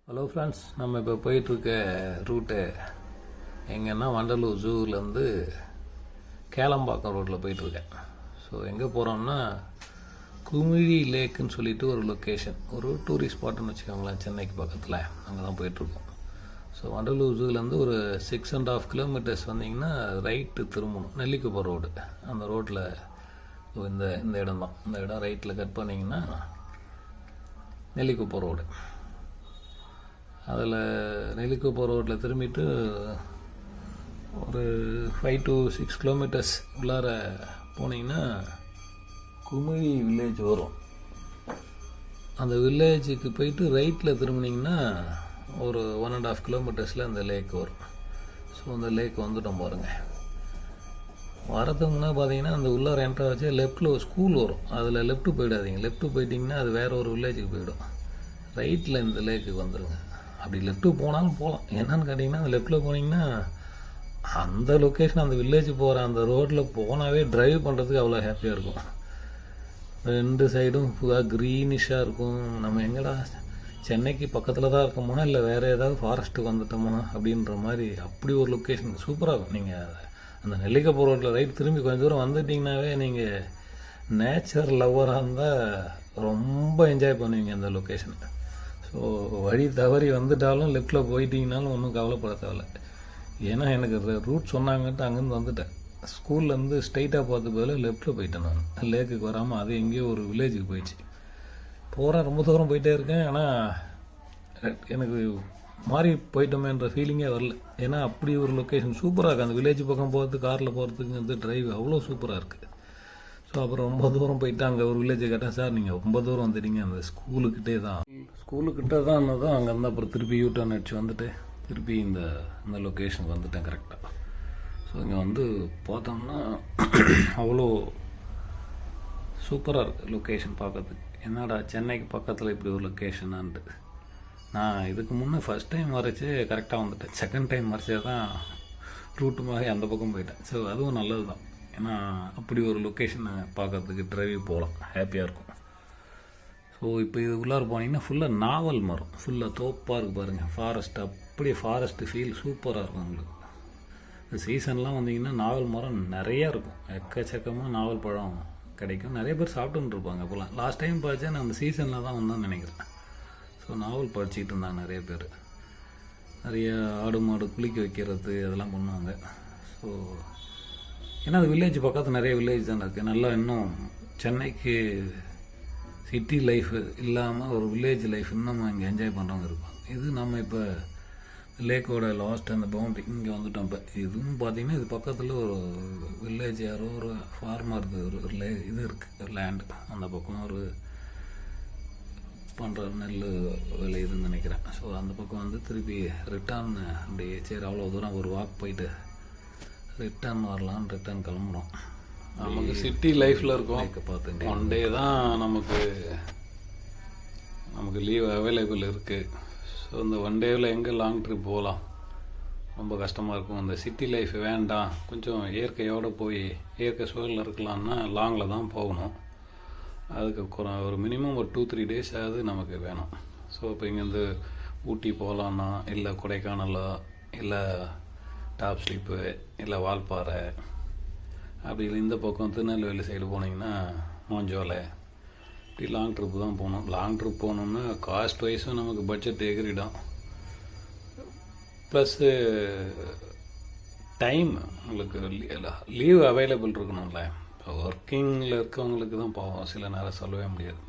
Hello friends, நம்ம இப்போ போயிட்டுருக்க ரூட்டு எங்கன்னா வண்டலூர் ஜூவிலேருந்து கேளம்பாக்கம் ரோட்டில் போயிட்டுருக்கேன். ஸோ எங்கே போகிறோம்னா குமிழி லேக்குன்னு சொல்லிட்டு ஒரு லொக்கேஷன், ஒரு டூரிஸ்ட் ஸ்பாட்டுன்னு வச்சுக்கோங்களேன். சென்னைக்கு பக்கத்தில் அங்கே தான் போயிட்டுருக்கோம். ஸோ வண்டலூர் ஜூவிலேருந்து ஒரு 6.5 கிலோமீட்டர்ஸ் வந்தீங்கன்னா ரைட்டு திரும்பணும், நெல்லிக்குப்பம் ரோடு. அந்த ரோட்டில் இந்த இடம் தான், இந்த இடம் ரைட்டில் கட் பண்ணிங்கன்னா நெல்லிக்குப்பம் ரோடு. அதில் நெல்லிக்குப்பம் ரோட்டில் திரும்பிட்டு ஒரு 5 to 6 கிலோமீட்டர்ஸ் உள்ளார போனீங்கன்னா குமிழி வில்லேஜ் வரும். அந்த வில்லேஜுக்கு போயிட்டு ரைட்டில் திரும்பினீங்கன்னா ஒரு 1.5 கிலோமீட்டர்ஸில் அந்த லேக் வரும். ஸோ அந்த லேக் வந்துட்டோம் பாருங்கள். வரதுக்கு முன்னாடி பார்த்தீங்கன்னா அந்த உள்ளார என்ட்ரா வச்சு லெஃப்ட்டில் ஒரு ஸ்கூல் வரும். அதில் லெஃப்ட்டு போயிடாதீங்க. லெஃப்ட்டு போயிட்டிங்கன்னா அது வேறு ஒரு வில்லேஜுக்கு போயிடும். ரைட்டில் இந்த லேக்குக்கு வந்துடுங்க. அப்படி லெஃப்ட்டு போனாலும் போகலாம். என்னன்னு கேட்டிங்கன்னா அந்த லெஃப்ட்டில் போனீங்கன்னா அந்த லொக்கேஷன், அந்த வில்லேஜ் போகிற அந்த ரோட்டில் போனாவே ட்ரைவ் பண்ணுறதுக்கு அவ்வளோ ஹாப்பியாக இருக்கும். 2 சைடும் ஃபுல்லாக க்ரீனிஷாக இருக்கும். நம்ம எங்கடா சென்னைக்கு பக்கத்தில் தான் இருக்கோமா இல்லை வேறு ஏதாவது ஃபாரஸ்ட்டுக்கு வந்துட்டோமா அப்படின்ற மாதிரி அப்படி ஒரு லொக்கேஷன் சூப்பராக இருக்கும். நீங்கள் அந்த நெல்லிக்குப்பம் ரோட்டில் ரைட் திரும்பி கொஞ்சம் தூரம் வந்துட்டிங்கனாவே நீங்கள் நேச்சர் லவ்வராக இருந்தால் ரொம்ப என்ஜாய் பண்ணுவீங்க அந்த லொக்கேஷனை. ஸோ வழி தவறி வந்துட்டாலும் லெஃப்ட்டில் போயிட்டீங்கனாலும் ஒன்றும் கவலைப்பட தேவையில்ல. ஏன்னா எனக்கு ரூட் சொன்னாங்கன்ட்டு அங்கேருந்து வந்துட்டேன். ஸ்கூல்லேருந்து ஸ்ட்ரைட்டாக பார்த்து பதில் லெஃப்ட்டில் போயிட்டேன். நான் லேக்குக்கு வராமல் அது எங்கேயோ ஒரு வில்லேஜுக்கு போயிடுச்சு. போகிறேன், ரொம்ப தூரம் போயிட்டே இருக்கேன். ஆனால் எனக்கு மாறி போயிட்டோமேன்ற ஃபீலிங்கே வரல. ஏன்னா அப்படி ஒரு லொக்கேஷன் சூப்பராக இருக்குது. அந்த வில்லேஜ் பக்கம் போகிறதுக்கு காரில் போகிறதுக்கு வந்து டிரைவ் அவ்வளோ சூப்பராக இருக்குது. ஸோ அப்புறம் ரொம்ப தூரம் போயிட்டு அங்கே ஒரு வில்லேஜை கேட்டேன், சார் நீங்கள் ரொம்ப தூரம் வந்துட்டீங்க, அந்த ஸ்கூலுக்கிட்டே தான் அங்கேருந்து அப்புறம் திருப்பி யூட்டர்ன் அடிச்சு வந்துட்டு திருப்பி இந்த லொக்கேஷனுக்கு வந்துட்டேன் கரெக்டாக. ஸோ இங்கே வந்து பார்த்தோம்னா அவ்வளோ சூப்பராக இருக்குது லொக்கேஷன் பார்க்கறதுக்கு. என்னடா சென்னைக்கு பக்கத்தில் இப்படி ஒரு லொக்கேஷனான்ட்டு. நான் இதுக்கு முன்னே ஃபஸ்ட் டைம் வரைச்சி கரெக்டாக வந்துட்டேன். செகண்ட் டைம் வரைச்சே தான் ரூட்டு மாதிரி அந்த பக்கம் போயிட்டேன். ஸோ அதுவும் நல்லது தான். ஏன்னா அப்படி ஒரு லொக்கேஷனை பார்க்கறதுக்கு டிரைவ் போகலாம், ஹாப்பியாக இருக்கும். ஸோ இப்போ இது உள்ளார போனீங்கன்னா ஃபுல்லாக நாவல் மரம், ஃபுல்லாக தோப்பாக இருக்குது பாருங்கள். ஃபாரஸ்ட், அப்படியே ஃபாரஸ்ட்டு ஃபீல் சூப்பராக இருக்கும் உங்களுக்கு. இந்த சீசன்லாம் வந்தீங்கன்னா நாவல் மரம் நிறையா இருக்கும். எக்கச்சக்கமாக நாவல் பழம் கிடைக்கும். நிறைய பேர் சாப்பிட்டுன்னு இருப்பாங்க. இப்போலாம் லாஸ்ட் டைம் பார்த்தா நான் அந்த சீசனில் தான் வந்தேன்னு நினைக்கிறேன். ஸோ நாவல் பறிச்சிக்கிட்டு இருந்தாங்க நிறைய பேர். நிறைய ஆடு மாடு குளிக்க வைக்கிறது அதெல்லாம் பண்ணுவாங்க. ஸோ ஏன்னா அது வில்லேஜ் பக்கத்தில் நிறைய வில்லேஜ் தான் இருக்குது. நல்லா இன்னும் சென்னைக்கு சிட்டி லைஃப் இல்லாமல் ஒரு வில்லேஜ் லைஃப் இன்னும் இங்கே என்ஜாய் பண்ணுறவங்க இருப்பாங்க. இது நம்ம இப்போ லேக்கோட லாஸ்ட் அந்த பவுண்ட்ரி இங்கே வந்துட்டோம். இப்போ இதுவும் பார்த்திங்கன்னா இது பக்கத்தில் ஒரு வில்லேஜ், யாரோ ஒரு ஃபார்மர் ஒரு இது இருக்குது, ஒரு லேண்டு. அந்த பக்கம் ஒரு பண்ணுற நெல் விளையுதுன்னு நினைக்கிறேன். ஸோ அந்த பக்கம் வந்து திருப்பி ரிட்டர்ன் அப்படியே சரி அவ்வளோ தூரம் ஒரு வாக் போயிட்டு ரிட்டர்ன் வரலான்னு ரிட்டர்ன் கிளம்புறோம். நமக்கு சிட்டி லைஃப்பில் இருக்கோம். பார்த்துட்டு 1 டே தான் நமக்கு லீவ் அவைலபிள் இருக்குது. ஸோ இந்த 1 டேவில் எங்கே லாங் ட்ரிப் போகலாம், ரொம்ப கஷ்டமாக இருக்கும். இந்த சிட்டி லைஃப் வேண்டாம், கொஞ்சம் இயற்கையோடு போய் இயற்கை சூழலில் இருக்கலாம்னா லாங்கில் தான் போகணும். அதுக்கு ஒரு மினிமம் ஒரு 2-3 டேஸ் ஆகுது நமக்கு வேணும். ஸோ இப்போ இங்கேருந்து ஊட்டி போகலான்னா, இல்லை கொடைக்கானலோ, இல்லை டாப் ஸ்லிப்பு, இல்லை வால்பாறை, அப்படி இல்லை இந்த பக்கம் திருநெல்வேலி சைடு போனீங்கன்னா மோஞ்சோலை, இப்படி லாங் ட்ரிப்பு தான் போகணும். லாங் ட்ரிப் போகணுன்னா காஸ்ட் வைஸும் நமக்கு பட்ஜெட் எகிரிடும். ப்ளஸ்ஸு டைம் உங்களுக்கு லீவ் அவைலபிள் இருக்கணும்ல. இப்போ ஒர்க்கிங்கில் இருக்கவங்களுக்கு தான் போவோம், சில நேரம் சொல்லவே முடியாது.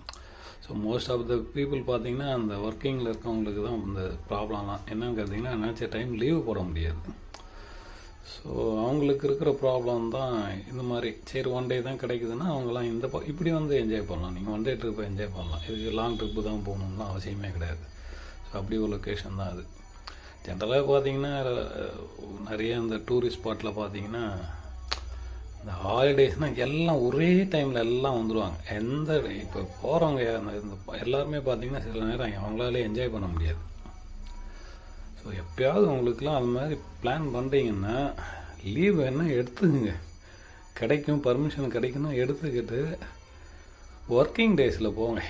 So most of the people பார்த்திங்கன்னா அந்த ஒர்க்கிங்கில் இருக்கவங்களுக்கு தான் இந்த ப்ராப்ளம்லாம். என்னன்னு கேட்டிங்கன்னா நினச்ச டைம் லீவு போட முடியாது. ஸோ அவங்களுக்கு இருக்கிற ப்ராப்ளம் தான் இந்த மாதிரி. சரி 1 டே தான் கிடைக்குதுன்னா அவங்களாம் இப்படி வந்து என்ஜாய் பண்ணலாம். நீங்கள் 1 டே ட்ரிப்பை என்ஜாய் பண்ணலாம். இதுக்கு லாங் ட்ரிப்பு தான் போகணும்லாம் அவசியமே கிடையாது. ஸோ அப்படி ஒரு லொக்கேஷன் தான் அது. ஜென்ரலாக பார்த்தீங்கன்னா நிறைய இந்த டூரிஸ்ட் ஸ்பாட்டில் பார்த்தீங்கன்னா இந்த ஹாலிடேஸ்னால் எல்லாம் ஒரே டைமில் எல்லாம் வந்துடுவாங்க. இப்போ போகிறவங்க எல்லாருமே பார்த்தீங்கன்னா சில நேரம் அவங்களாலே என்ஜாய் பண்ண முடியாது. ஸோ எப்போயாவது உங்களுக்குலாம் அது மாதிரி பிளான் பண்ணுறீங்கன்னா லீவ் வேணால் எடுத்துக்கங்க, கிடைக்கும், பர்மிஷன் கிடைக்குன்னா எடுத்துக்கிட்டு ஒர்க்கிங் டேஸில் போங்க.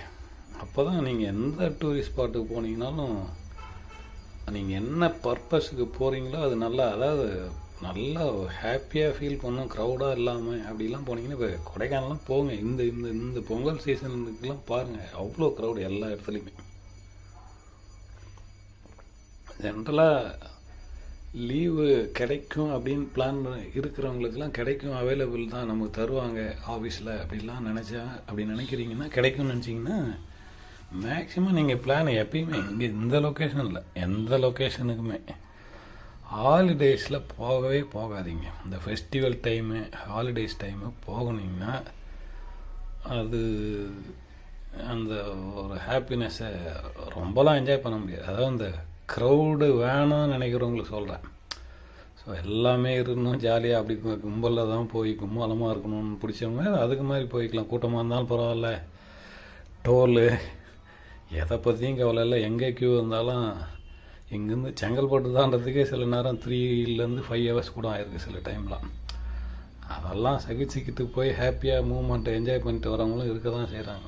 அப்போ தான் நீங்கள் எந்த டூரிஸ்ட் ஸ்பாட்டுக்கு போனீங்கனாலும் நீங்கள் என்ன பர்பஸுக்கு போகிறீங்களோ அது நல்லா, அதாவது நல்லா ஹாப்பியாக ஃபீல் பண்ணும், க்ரௌடாக இல்லாமல் அப்படிலாம் போனீங்கன்னா. இப்போ கொடைக்கானல்லாம் போங்க, இந்த இந்த இந்த பொங்கல் சீசனுக்கெல்லாம் பாருங்கள், அவ்வளோ க்ரௌடு எல்லா இடத்துலையுமே. ஜென்ரலாக லீவு கிடைக்கும் அப்படின்னு பிளான் இருக்கிறவங்களுக்கெல்லாம் கிடைக்கும், அவைலபிள் தான், நமக்கு தருவாங்க ஆஃபீஸில் அப்படிலாம் அப்படி நினைக்கிறீங்கன்னா, கிடைக்கும்னு நினச்சிங்கன்னா மேக்ஸிமம் நீங்கள் பிளான் எப்பயுமே இங்கே இந்த லொக்கேஷன் இல்லை, எந்த லொக்கேஷனுக்குமே ஹாலிடேஸில் போகவே போகாதீங்க. இந்த ஃபெஸ்டிவல் டைமு, ஹாலிடேஸ் டைமு போகணுங்கன்னா அது அந்த ஒரு ஹாப்பினஸ்ஸை ரொம்பலாம் என்ஜாய் பண்ண முடியாது. அதாவது இந்த க்ரௌடு வேணாம்னு நினைக்கிறவங்களுக்கு சொல்கிறேன். ஸோ எல்லாமே இருக்கணும் ஜாலியாக, அப்படி கும்பலில் தான் போய் கும்பலமாக இருக்கணும்னு பிடிச்சவங்க அதுக்கு மாதிரி போய்க்கலாம். கூட்டமாக இருந்தாலும் பரவாயில்ல, டோலு எதை பற்றியும் கவலை இல்லை. எங்கே க்யூ இருந்தாலும் இங்கேருந்து செங்கல்பட்டு தான்றதுக்கே சில நேரம் 3 to 5 hours கூட ஆயிருக்கு சில டைம்லாம். அதெல்லாம் சகிச்சுக்கிட்டு போய் ஹாப்பியாக மூவ்மெண்ட்டை என்ஜாய் பண்ணிட்டு வரவங்களும் இருக்க தான் செய்கிறாங்க.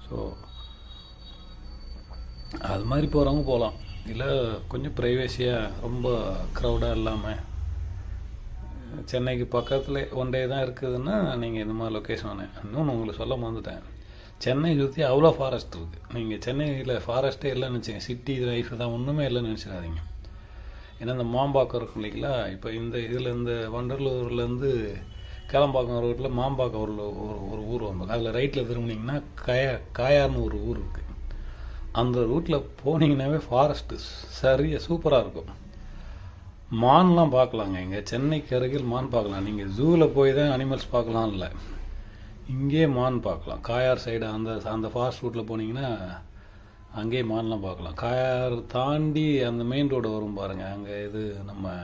ஸோ அது மாதிரி போகிறவங்க போகலாம். இல்லை கொஞ்சம் ப்ரைவேசியாக ரொம்ப க்ரௌடாக இல்லாமல் சென்னைக்கு பக்கத்தில் ஒன் டே தான் இருக்குதுன்னா நீங்கள் இந்த மாதிரி லொக்கேஷன். இன்னொன்று உங்களுக்கு சொல்ல மறந்துட்டேன், சென்னை சுற்றி அவ்வளோ ஃபாரஸ்ட் இருக்குது. நீங்கள் சென்னையில் ஃபாரஸ்ட்டே இல்லைன்னு நினச்சிங்க, சிட்டி லைஃப் தான் ஒன்றுமே இல்லைன்னு நினச்சிடாதீங்க. ஏன்னா இந்த மாம்பாக்கம் இருக்கும் இல்லைங்களா, இப்போ இந்த இதில் இந்த வண்டலூர்லேருந்து கேளம்பாக்கம் ரோட்டில் மாம்பாக்கம் ஒரு ஊர் வந்தோம். அதில் ரைட்டில் திரும்பினீங்கன்னா காயார்னு ஒரு ஊர் இருக்குது. அந்த ரூட்டில் போனீங்கன்னாவே ஃபாரஸ்ட்டு சரியாக சூப்பராக இருக்கும். மான்லாம் பார்க்கலாங்க, இங்கே சென்னைக்கு அருகில் மான் பார்க்கலாம். நீங்கள் ஜூவில் போய் தான் அனிமல்ஸ் பார்க்கலாம் இல்லை, இங்கே மான் பார்க்கலாம். காயார் சைடு அந்த ஃபாஸ்ட் ரூட்டில் போனீங்கன்னா அங்கேயே மான்லாம் பார்க்கலாம். காயார் தாண்டி அந்த மெயின் ரோடு வரும் பாருங்கள், அங்கே இது நம்ம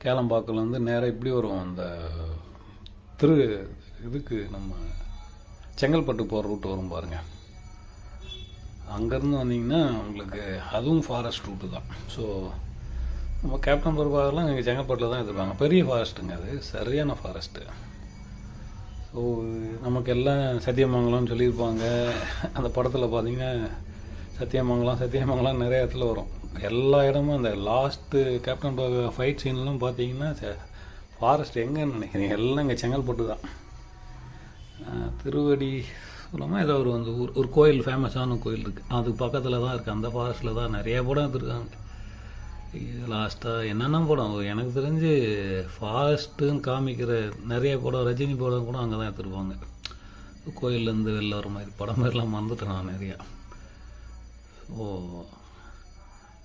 கேளம்பாக்கம்லேருந்து நேராக இப்படி வரும், அந்த இதுக்கு நம்ம செங்கல்பட்டு போகிற ரூட்டு வரும் பாருங்கள். அங்கேருந்து வந்தீங்கன்னா உங்களுக்கு அதுவும் ஃபாரஸ்ட் ரூட்டு தான். ஸோ நம்ம கேப்டன் பருவாரெலாம் இங்கே செங்கல்பட்டில் தான் எடுத்துருப்பாங்க. பெரிய ஃபாரஸ்ட்டுங்க, அது சரியான ஃபாரஸ்ட்டு. ஸோ நமக்கு எல்லாம் சத்தியமங்கலம்னு சொல்லியிருப்பாங்க. அந்த படத்தில் பார்த்தீங்கன்னா சத்தியமங்கலம் நிறைய இடத்துல வரும். எல்லா இடமும் அந்த லாஸ்ட்டு கேப்டன் ஃபைட் சீன்லாம் பார்த்தீங்கன்னா ஃபாரஸ்ட் எங்கன்னு நினைக்கிறீங்க, எல்லாம் இங்கே செங்கல்பட்டு தான். திருவடி சொல்லாமல் ஏதோ ஒரு கோயில், ஃபேமஸான கோயில் இருக்குது, அது பக்கத்தில் தான் இருக்குது. அந்த ஃபாரஸ்ட்டில் தான் நிறைய படம் எடுத்துருக்காங்க. லாஸ்ட்டாக என்னென்ன படம் எனக்கு தெரிஞ்சு ஃபாரஸ்ட்டுன்னு காமிக்கிற நிறைய படம், ரஜினி படம் கூட அங்கே தான் எடுத்துருப்பாங்க. கோயிலேருந்து வெளில வர மாதிரி படம் மாதிரிலாம் மறந்துட்டேன் நான் நிறையா. ஸோ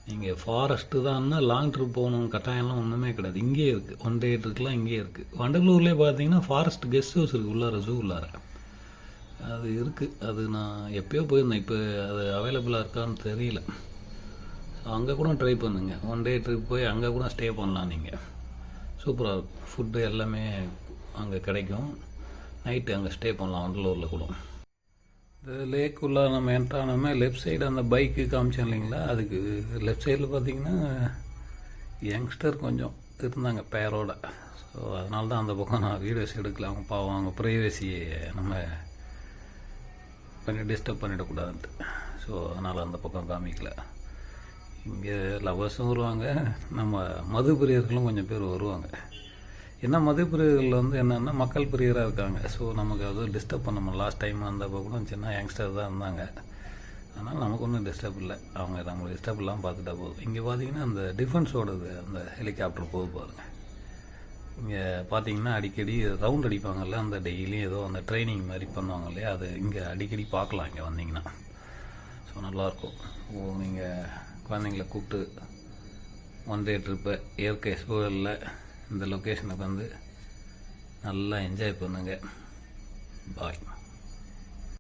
நீங்கள் ஃபாரஸ்ட்டு தான்னா லாங் ட்ரிப் போகணும் கட்டாயம்லாம் ஒன்றுமே கிடையாது, இங்கேயே இருக்குது. ஒன் டே ட்ரிப்லாம் இங்கேயே இருக்குது. வண்டலூர்லேயே பார்த்தீங்கன்னா ஃபாரஸ்ட் கெஸ்ட் ஹவுஸ் இருக்குது உள்ளார, ஜூ உள்ளார அது இருக்குது. அது நான் எப்போயோ போயிருந்தேன், இப்போ அது அவைலபிளாக இருக்கான்னு தெரியல. அங்கே கூட ட்ரை பண்ணுங்கள், ஒன் டே ட்ரிப் போய் அங்கே கூட ஸ்டே பண்ணலாம். நீங்கள் சூப்பராக இருக்கும், ஃபுட்டு எல்லாமே அங்கே கிடைக்கும். நைட்டு அங்கே ஸ்டே பண்ணலாம் வண்டலூரில் கூட. இந்த லேக்குள்ளே நம்ம என்ட்ரானோமே லெஃப்ட் சைடு அந்த பைக்கு காமிச்சோம் இல்லைங்களா, அதுக்கு லெஃப்ட் சைடில் பார்த்தீங்கன்னா யங்ஸ்டர் கொஞ்சம் இருந்தாங்க பேரோட. ஸோ அதனால தான் அந்த பக்கம் நான் வீடியோஸ் எடுக்கல. அவங்க பாவம், அவங்க ப்ரைவசியை நம்ம கொஞ்சம் டிஸ்டர்ப் பண்ணிடக்கூடாதுன்ட்டு. ஸோ அதனால் அந்த பக்கம் காமிக்கல. இங்கே லவர்ஸும் வருவாங்க, நம்ம மது பிரியர்களும் கொஞ்சம் பேர் வருவாங்க. ஏன்னா மது பிரியர்கள் என்னென்னா மக்கள் பிரியராக இருக்காங்க. ஸோ நமக்கு அது டிஸ்டர்ப் பண்ண லாஸ்ட் டைம் வந்தப்போ கூட சின்ன யங்ஸ்டர் தான் இருந்தாங்க. அதனால் நமக்கு ஒன்றும் டிஸ்டர்ப் இல்லை, அவங்க நம்மளுக்கு டிஸ்டர்ப் இல்லாமல் பார்த்துட்டா போதும். இங்கே பார்த்தீங்கன்னா அந்த டிஃபென்ஸோடது அந்த ஹெலிகாப்டர் போகுது பாருங்கள். இங்கே பார்த்தீங்கன்னா அடிக்கடி ரவுண்ட் அடிப்பாங்கல்ல, அந்த டெய்லியும் ஏதோ அந்த ட்ரைனிங் மாதிரி பண்ணுவாங்க இல்லையா, அது இங்கே அடிக்கடி பார்க்கலாம் இங்கே வந்தீங்கன்னா. ஸோ நல்லாயிருக்கும். நீங்கள் குழந்தைங்கள கூப்பிட்டு ஒன் டே ட்ரிப்பை இயற்கை சூழலில் இந்த லொக்கேஷனுக்கு வந்து நல்லா என்ஜாய் பண்ணுங்கள். பாய்.